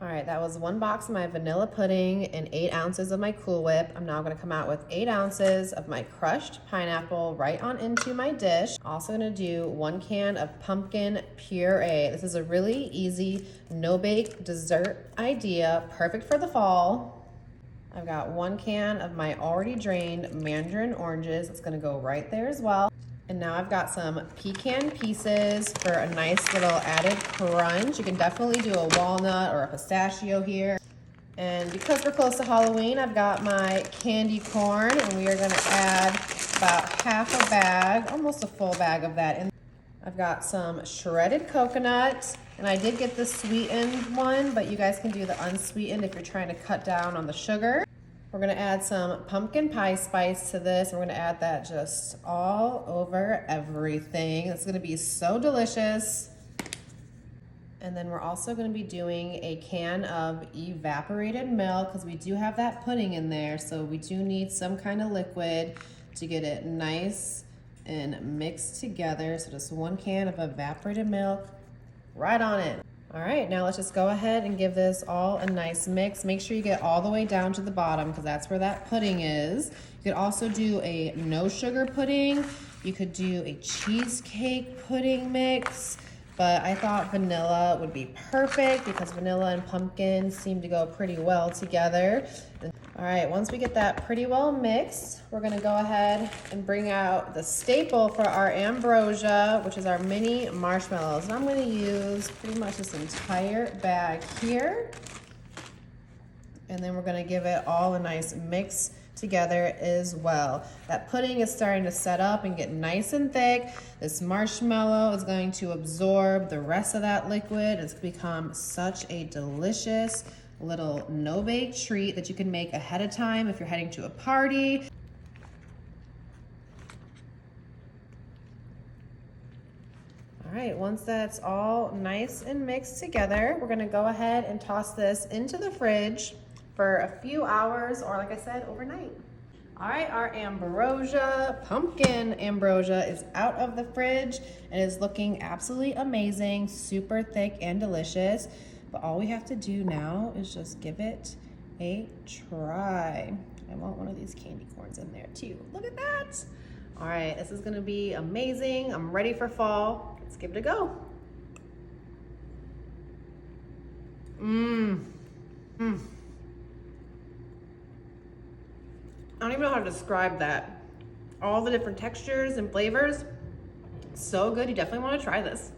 All right, that was 1 box of my vanilla pudding and 8 ounces of my Cool Whip. I'm now gonna come out with 8 ounces of my crushed pineapple right on into my dish. Also gonna do 1 can of pumpkin puree. This is a really easy, no-bake dessert idea, perfect for the fall. I've got 1 can of my already drained mandarin oranges. It's gonna go right there as well. And now I've got some pecan pieces for a nice little added crunch. You can definitely do a walnut or a pistachio here. And because we're close to Halloween, I've got my candy corn, and we are gonna add about half a bag, almost a full bag of that in. I've got some shredded coconut, and I did get the sweetened one, but you guys can do the unsweetened if you're trying to cut down on the sugar. We're gonna add some pumpkin pie spice to this, and we're gonna add that just all over everything. It's gonna be so delicious. And then we're also gonna be doing a can of evaporated milk, because we do have that pudding in there, so we do need some kind of liquid to get it nice and mixed together. So just 1 can of evaporated milk right on it. All right, now let's just go ahead and give this all a nice mix. Make sure you get all the way down to the bottom, because that's where that pudding is. You could also do a no sugar pudding. You could do a cheesecake pudding mix, but I thought vanilla would be perfect because vanilla and pumpkin seem to go pretty well together. All right, once we get that pretty well mixed, we're gonna go ahead and bring out the staple for our ambrosia, which is our mini marshmallows. And I'm gonna use pretty much this entire bag here. And then we're gonna give it all a nice mix together as well. That pudding is starting to set up and get nice and thick. This marshmallow is going to absorb the rest of that liquid. It's become such a delicious little no-bake treat that you can make ahead of time if you're heading to a party. All right, once that's all nice and mixed together, we're gonna go ahead and toss this into the fridge for a few hours, or like I said, overnight. All right, our ambrosia, pumpkin ambrosia, is out of the fridge and is looking absolutely amazing, super thick and delicious. But all we have to do now is just give it a try. I want one of these candy corns in there too. Look at that. All right, this is gonna be amazing. I'm ready for fall. Let's give it a go. I don't even know how to describe that. All the different textures and flavors, so good. You definitely want to try this.